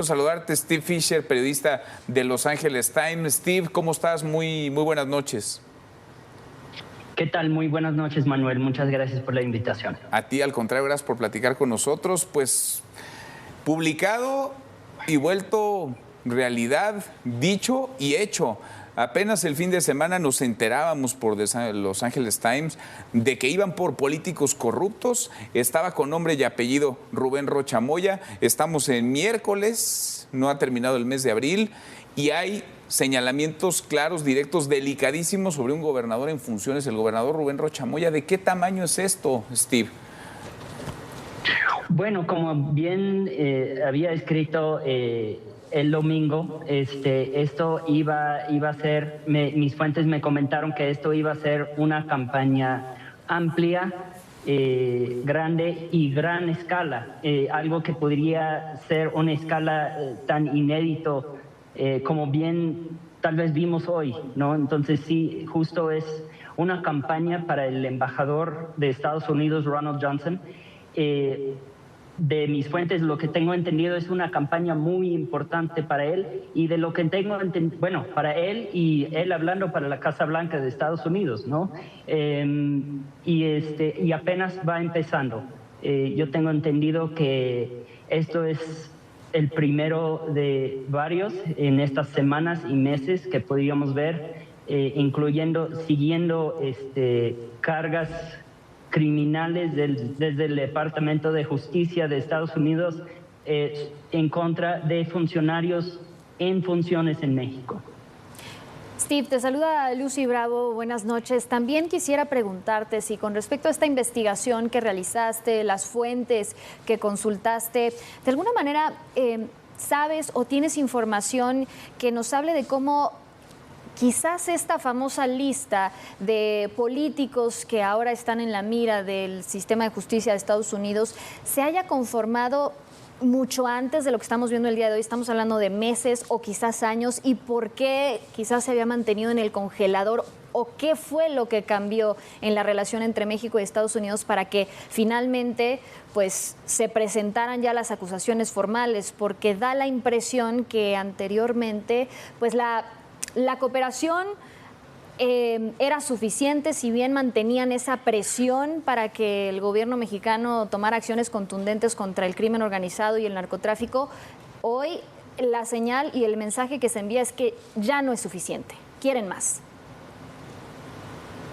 Saludarte, Steve Fisher, periodista de Los Angeles Times. Steve, ¿cómo estás? Muy buenas noches. ¿Qué tal? Muy buenas noches, Manuel. Muchas gracias por la invitación. A ti, al contrario, gracias por platicar con nosotros. Pues publicado y vuelto realidad, dicho y hecho. Apenas el fin de semana nos enterábamos por Los Angeles Times de que iban por políticos corruptos. Estaba con nombre y apellido Rubén Rocha Moya. Estamos en miércoles, no ha terminado el mes de abril y hay señalamientos claros, directos, delicadísimos sobre un gobernador en funciones, el gobernador Rubén Rocha Moya. ¿De qué tamaño es esto, Steve? Bueno, como bien había escrito el domingo, esto iba a ser, mis fuentes me comentaron que esto iba a ser una campaña amplia, grande y gran escala, algo que podría ser una escala tan inédito como bien tal vez vimos hoy, ¿no? Entonces sí, justo es una campaña para el embajador de Estados Unidos, Ronald Johnson. De mis fuentes, lo que tengo entendido es una campaña muy importante para él, y de lo que tengo entendido, bueno, para él y él hablando para la Casa Blanca de Estados Unidos, ¿no? Y apenas va empezando. Yo tengo entendido que esto es el primero de varios en estas semanas y meses que podríamos ver, siguiendo cargas criminales desde el Departamento de Justicia de Estados Unidos en contra de funcionarios en funciones en México. Steve, te saluda Lucy Bravo, buenas noches. También quisiera preguntarte si con respecto a esta investigación que realizaste, las fuentes que consultaste, de alguna manera sabes o tienes información que nos hable de cómo quizás esta famosa lista de políticos que ahora están en la mira del sistema de justicia de Estados Unidos se haya conformado mucho antes de lo que estamos viendo el día de hoy. Estamos hablando de meses o quizás años, y por qué quizás se había mantenido en el congelador, o qué fue lo que cambió en la relación entre México y Estados Unidos para que finalmente pues se presentaran ya las acusaciones formales, porque da la impresión que anteriormente pues la cooperación era suficiente, si bien mantenían esa presión para que el gobierno mexicano tomara acciones contundentes contra el crimen organizado y el narcotráfico. Hoy la señal y el mensaje que se envía es que ya no es suficiente, quieren más.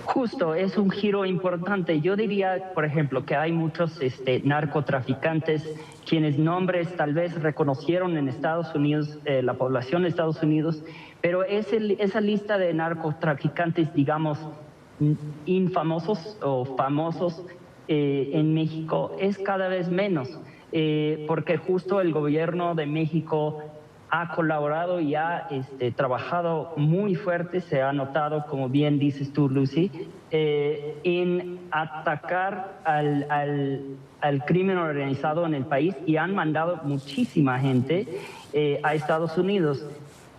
Justo, es un giro importante. Yo diría, por ejemplo, que hay muchos narcotraficantes quienes nombres tal vez reconocieron en Estados Unidos, la población de Estados Unidos, pero esa lista de narcotraficantes, digamos, infamosos o famosos en México es cada vez menos, porque justo el gobierno de México ha colaborado y ha trabajado muy fuerte, se ha notado, como bien dices tú, Lucy, en atacar al crimen organizado en el país, y han mandado muchísima gente a Estados Unidos.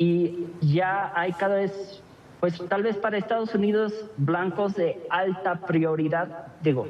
Y ya hay cada vez, pues tal vez para Estados Unidos, blancos de alta prioridad. Digo,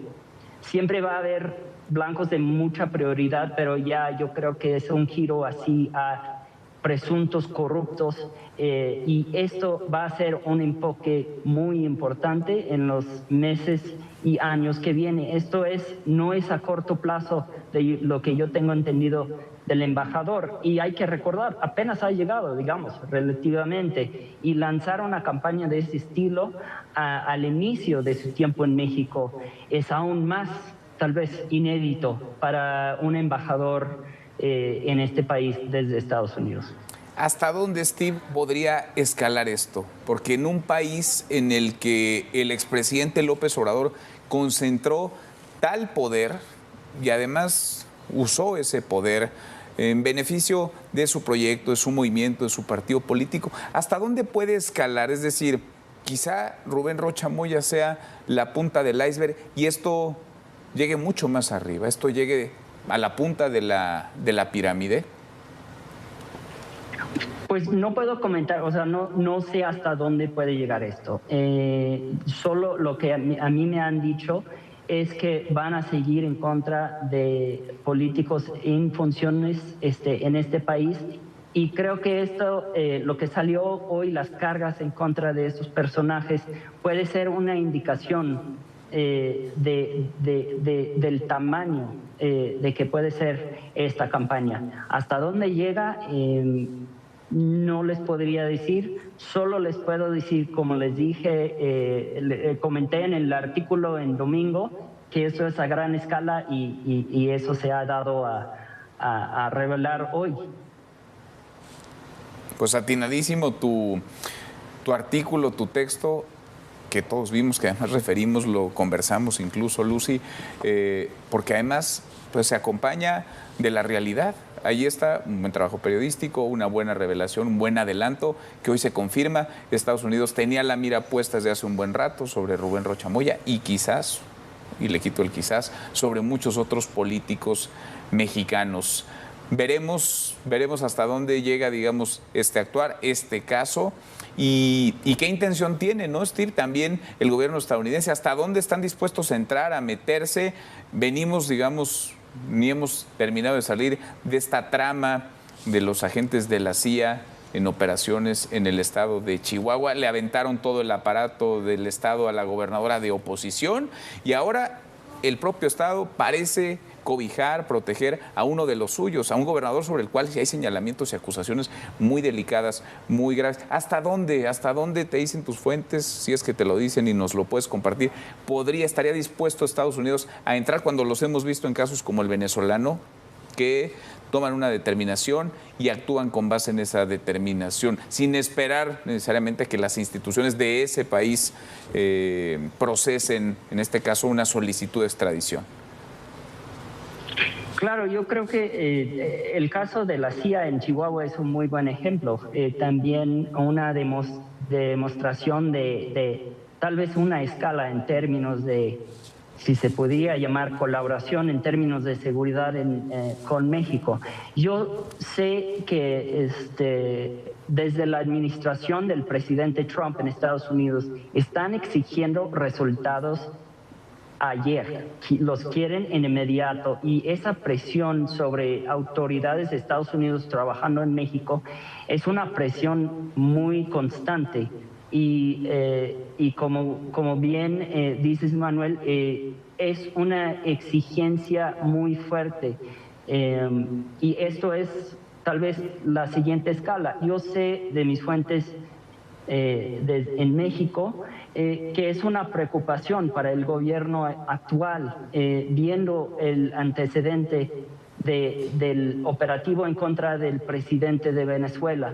siempre va a haber blancos de mucha prioridad, pero ya yo creo que es un giro así a presuntos corruptos, y esto va a ser un enfoque muy importante en los meses y años que vienen. Esto no es a corto plazo, de lo que yo tengo entendido del embajador, y hay que recordar, apenas ha llegado, digamos, relativamente, y lanzar una campaña de ese estilo al inicio de su tiempo en México es aún más, tal vez, inédito para un embajador en este país desde Estados Unidos. ¿Hasta dónde, Steve, podría escalar esto? Porque en un país en el que el expresidente López Obrador concentró tal poder y además usó ese poder en beneficio de su proyecto, de su movimiento, de su partido político, ¿hasta dónde puede escalar? Es decir, quizá Rubén Rocha Moya sea la punta del iceberg y esto llegue mucho más arriba, esto llegue a la punta de la pirámide. Pues no puedo comentar, o sea, no sé hasta dónde puede llegar esto. Solo lo que a mí me han dicho es que van a seguir en contra de políticos en funciones en este país. Y creo que esto, lo que salió hoy, las cargas en contra de estos personajes, puede ser una indicación del tamaño de que puede ser esta campaña. ¿Hasta dónde llega? No les podría decir, solo les puedo decir, como les dije, comenté en el artículo en domingo, que eso es a gran escala y eso se ha dado a revelar hoy. Pues atinadísimo tu artículo, tu texto, que todos vimos, que además referimos, lo conversamos incluso, Lucy, porque además pues, se acompaña de la realidad. Ahí está un buen trabajo periodístico, una buena revelación, un buen adelanto que hoy se confirma. Estados Unidos tenía la mira puesta desde hace un buen rato sobre Rubén Rocha Moya y quizás, y le quito el quizás, sobre muchos otros políticos mexicanos. Veremos hasta dónde llega, digamos, este actuar, este caso y qué intención tiene, ¿no, Steve? También el gobierno estadounidense, hasta dónde están dispuestos a entrar, a meterse. Venimos, digamos, ni hemos terminado de salir de esta trama de los agentes de la CIA en operaciones en el estado de Chihuahua. Le aventaron todo el aparato del estado a la gobernadora de oposición y ahora el propio estado parece cobijar, proteger a uno de los suyos, a un gobernador sobre el cual hay señalamientos y acusaciones muy delicadas, muy graves. ¿Hasta dónde te dicen tus fuentes, si es que te lo dicen y nos lo puedes compartir, estaría dispuesto Estados Unidos a entrar cuando los hemos visto en casos como el venezolano, que toman una determinación y actúan con base en esa determinación, sin esperar necesariamente que las instituciones de ese país procesen, en este caso, una solicitud de extradición? Claro, yo creo que el caso de la CIA en Chihuahua es un muy buen ejemplo. También una demostración de tal vez una escala en términos de, si se podría llamar colaboración en términos de seguridad con México. Yo sé que desde la administración del presidente Trump en Estados Unidos están exigiendo resultados ayer, los quieren en inmediato, y esa presión sobre autoridades de Estados Unidos trabajando en México es una presión muy constante y como bien dices, Manuel, es una exigencia muy fuerte y esto es tal vez la siguiente escala. Yo sé de mis fuentes en México que es una preocupación para el gobierno actual, viendo el antecedente del operativo en contra del presidente de Venezuela,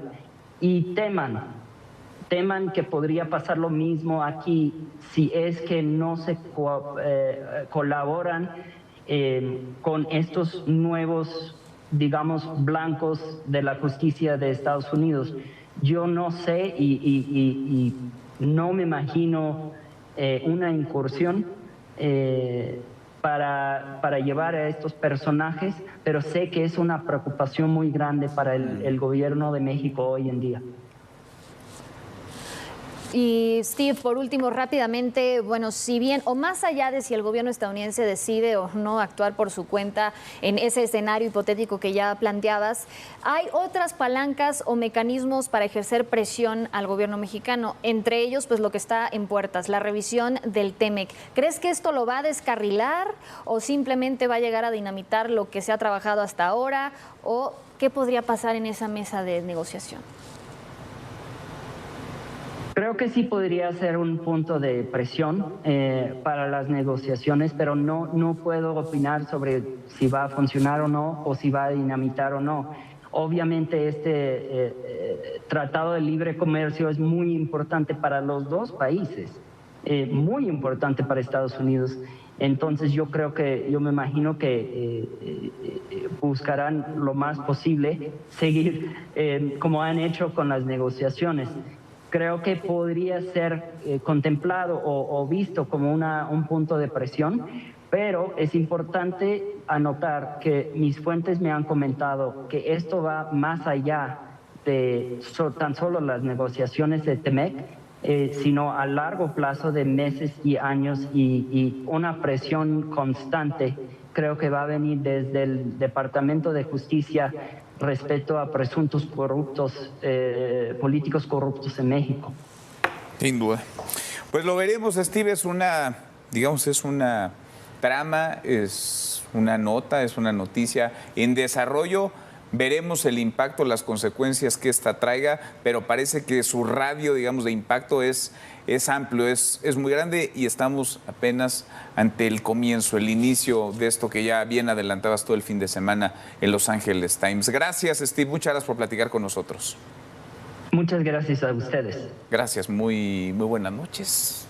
y teman que podría pasar lo mismo aquí si es que no se colaboran con estos nuevos, digamos, blancos de la justicia de Estados Unidos. Yo no sé y no me imagino una incursión para llevar a estos personajes, pero sé que es una preocupación muy grande para el gobierno de México hoy en día. Y Steve, por último, rápidamente, bueno, si bien o más allá de si el gobierno estadounidense decide o no actuar por su cuenta en ese escenario hipotético que ya planteabas, hay otras palancas o mecanismos para ejercer presión al gobierno mexicano, entre ellos pues lo que está en puertas, la revisión del TEMEC. ¿Crees que esto lo va a descarrilar o simplemente va a llegar a dinamitar lo que se ha trabajado hasta ahora, o qué podría pasar en esa mesa de negociación? Creo que sí podría ser un punto de presión para las negociaciones, pero no puedo opinar sobre si va a funcionar o no, o si va a dinamitar o no. Obviamente este tratado de libre comercio es muy importante para los dos países, muy importante para Estados Unidos. Entonces yo me imagino que buscarán lo más posible seguir como han hecho con las negociaciones. Creo que podría ser contemplado o visto como un punto de presión, pero es importante anotar que mis fuentes me han comentado que esto va más allá de tan solo las negociaciones de TEMEC. sino a largo plazo de meses y años y una presión constante. Creo que va a venir desde el Departamento de Justicia respecto a presuntos corruptos, políticos corruptos en México. Sin duda. Pues lo veremos, Steve, es una trama, es una nota, es una noticia en desarrollo. Veremos el impacto, las consecuencias que esta traiga, pero parece que su radio, digamos, de impacto es amplio, es muy grande y estamos apenas ante el comienzo, el inicio de esto que ya bien adelantabas todo el fin de semana en Los Angeles Times. Gracias, Steve, muchas gracias por platicar con nosotros. Muchas gracias a ustedes. Gracias, muy buenas noches.